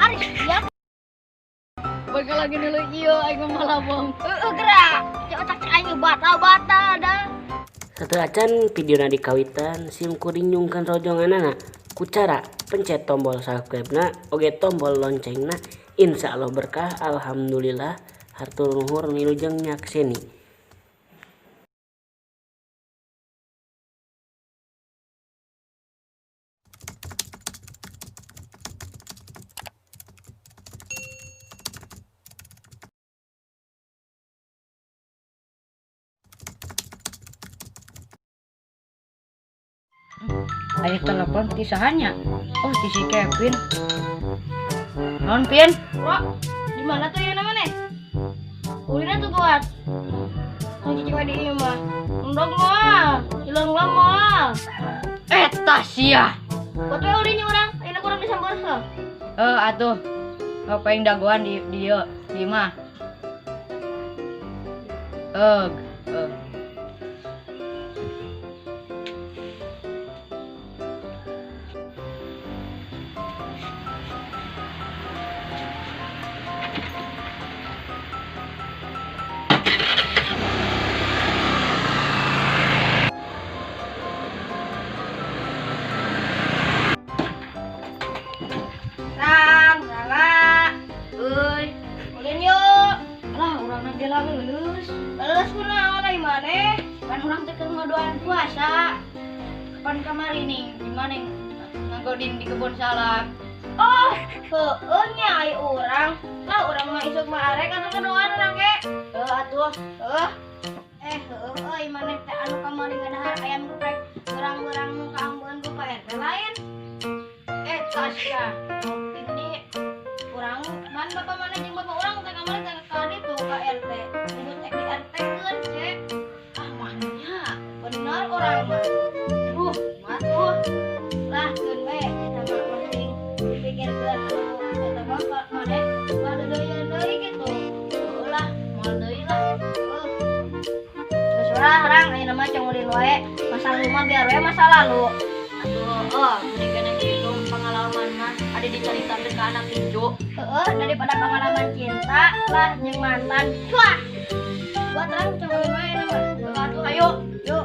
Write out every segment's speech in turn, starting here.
Ari siap. Bakal lagi dulu iyo aing malah bong. Gerak. Ya otak aing batal dah. Sateuacan videona dikawitan sim kuring nyungkeun rojonganana ku cara pencet tombol subscribe-na oge tombol loncengna insyaallah berkah alhamdulillah hatur nuhur wilujeng nyakseni. Ayo telepon tisahannya. Oh, ti si Kevin. Non Pin. Bro, di mana tuh ya namanya? Ulina tuh buat. Lagi cewek di ini mah. Undang mah, hilang mah. Sia. Buat we ulinya orang, ini kurang disambar ke. Atuh. Apa yang dagoan di dia di mah. Ulin yuk. Lah, urang nanti lah lulus. Leles kunaon ai maneh? Kan urang teh keur ngadoan puasa. Kapan kamari nih? Gimana ngagodin di kebun salak? Oh, heueuh nya ai urang. Lah urang mah isuk mah arek anu ngadoan urang ge. Atuh. Heueuh euy maneh teh anu kamari ngadahar ayam geprek. Urang-urang nu kaambeun ku Pak RT lain. Tasya. Ini urang man bapak mana jeung bapak urang teh kamari teh ka ditu ka RT. Kudu teh di RT keun cek. Ah mahnya bener urang mah. Matuh. Lah keun we eta mah penting dipikirkeun anu eta mah maneh bade deui kitu. Ulah moal deui lah. Geus urang harang ayeuna mah cong ulin wae. Masa lalu mah biar we masa lalu. Atuh, mendingan gitu pengalaman mah ada diceritakeun ke anak tinju. Daripada pengalaman cinta lah jeung mantan. Cuah. Buat terang cong ulin wae nama. Atuh ayo, yuk.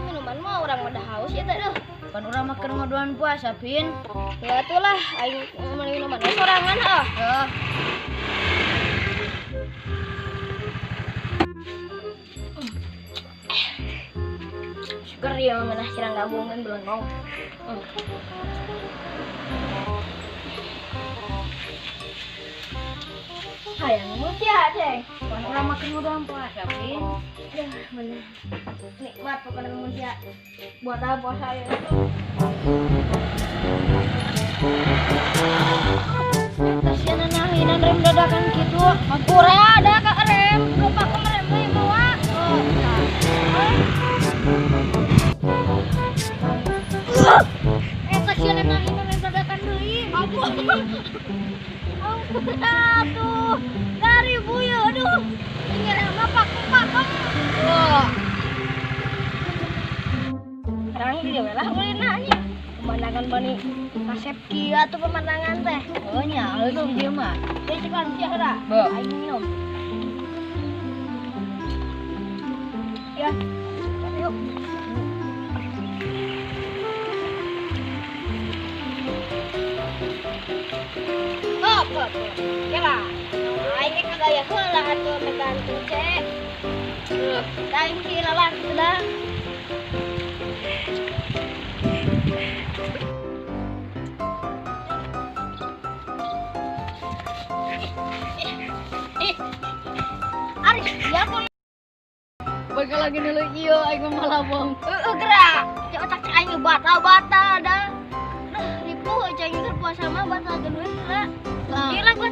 Minuman mah orang mah haus ya teh. Kan urang mah keur ngadoan puasa, Pin. Ya atulah aing minuman sorangan Heeh. Syukur ya menah sirang gabung kan belum mau. Hayang mutia ceng. Kan urang mah keur ngadoan puasa, Pin. Bener. Nikmat pokoknya mutia. Buat apa puasa ya? Kasihan nahinan rem dadakan gitu. Mapura ada kak rem. Lupa ke rem deui bawa. Kasihan nahinan rem dadakan deui. Aduh. Dari buya aduh. Ini rem pak. Sekarang dia lah ulin nanya. Pemandangan bani kasep kieu atuh pemandangan teh. Oh nya, eueuh ieu mah. Dia cekan sia da. Beuh. Aing minum. Ya. Yuk. Hop. Ya lah. Aing kagak ya heula atuh megantung cek. Aing ki lalat sudah. Ari siap. Bakal lagi dulu iyo aing malah bong. Gerak. Ya otak aing batal dah. Ripuh aja aing keur puasa mah batal geus lah. Gila gua.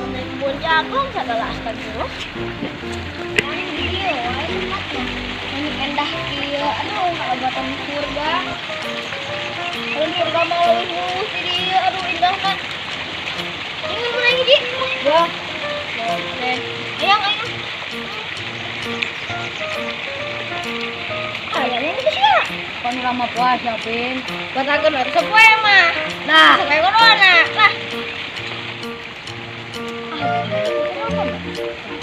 Oke, kebun jagung segala astagfirullah. Ini endah kieu. Aduh, kalebatan surga. Kalau surga mau lulus di dieu. Aduh, indah kan. Ini mana ini, Di? Wah. Oke. Ayang. Ayangnya itu sih. Kan lama puasa, Pin. Batakeun we sepoe mah. Nah, sepoe corona. Lah.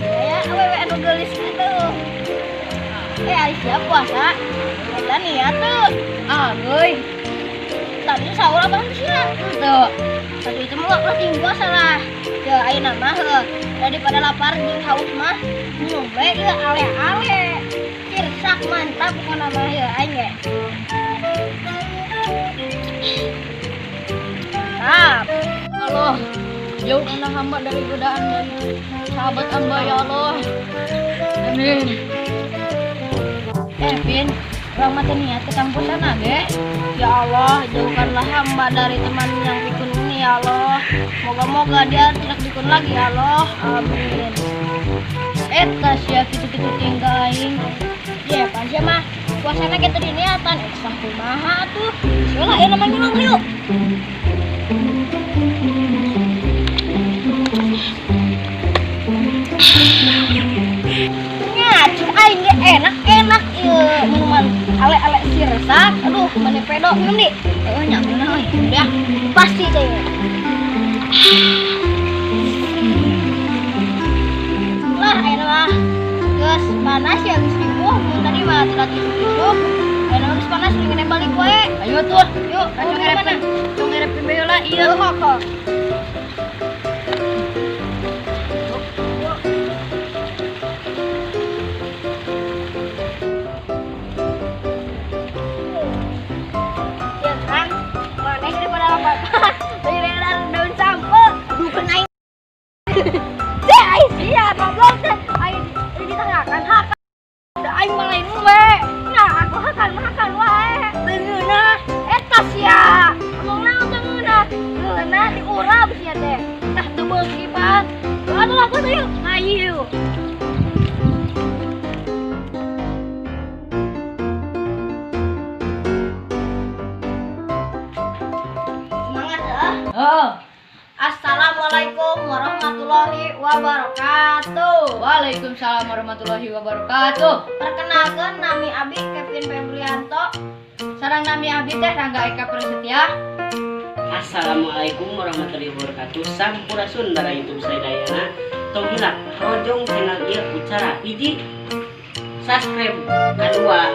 Ya, awewe anu geulis kitu. Aisyah puasa. Kita niat tuh. Euy. Tadi sahur apa sih? Tuh. Tadi itu mah penting puasa lah. Ya ayeuna mah heuh. Daripada lapar jeung haus mah minum we ieu ale-ale. Cirsak mantap pokona mah ya aing ge. Mantap. Allah, jauhkanlah hamba dari godaan dan sahabat hamba ya Allah. Amin. Pin, orang mati niat ke kampus sana, ge. Ya Allah, jauhkanlah hamba dari teman yang pikun ini ya Allah. Moga-moga dia tidak pikun lagi ya Allah. Amin. Sia kitu-kitu tinggal aing. Ya, panjang mah puasana kita diniatan. Sah kumaha tuh. Soalnya ya namanya nyulang yuk. Cik aing ge enak ieu minuman ale-ale sirsak. Aduh, mana pedo minum di. Nyaman euy. Ya, pasti teh. Lah, ayeuna mah geus panas ya geus ribuh. Tadi mah tidak tusuk-tusuk. Ayeuna geus panas ingin balik we. Ayo tuh, Yuk, ayo ngerepin. Tuh ngerepin bae lah Iya, kok. Ya kan, mana daripada apa-apa. Daripada daun sampo, aduh kena ini. Teh, Aisyah, goblok teh. Aing ditengahkan hak. Udah aing malain we. Nah, aku hakan wae. Beungeuna eta sia. Ngomong naon teh ngeuna. Ngeuna diurap sia teh. Tah teu beuki pan. Atuh lakukan yuk. Ayo. Semangat ya. Oh, Assalamualaikum warahmatullahi wabarakatuh. Waalaikumsalam warahmatullahi wabarakatuh. Perkenalkan nami Abi Kevin Febrianto. Sareng nami abdi teh Rangga Eka Prasetya. Assalamualaikum warahmatullahi wabarakatuh. Sampurasun dari YouTube saya Dayana. Tong hilak rojong channel ieu Kucara hiji subscribe, kedua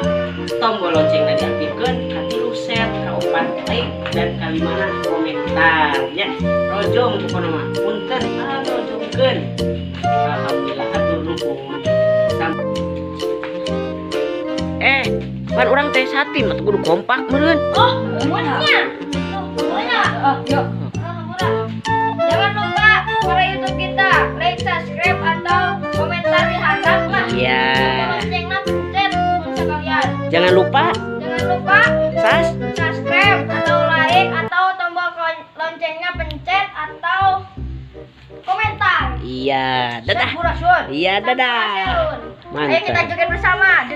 tombol loncengna diaktifkeun, katilu share, kaopat like dan kalimana komentar ya. Rojong pokona mah punten rojongkeun. Alhamdulillah hatur nuhun. Pan urang teh sati mah kudu kompak meureun. Oh, semuanya. Semuanya. Yuk. Jangan lupa follow YouTube kita, like, subscribe atau komentari handap lah. Iya. Loncengnya pencet sekalian. Jangan lupa Subscribe atau like atau tombol loncengnya pencet atau komentar. Iya, dadah. Sampurasun. Iya, dadah. Ayo kita joget bersama.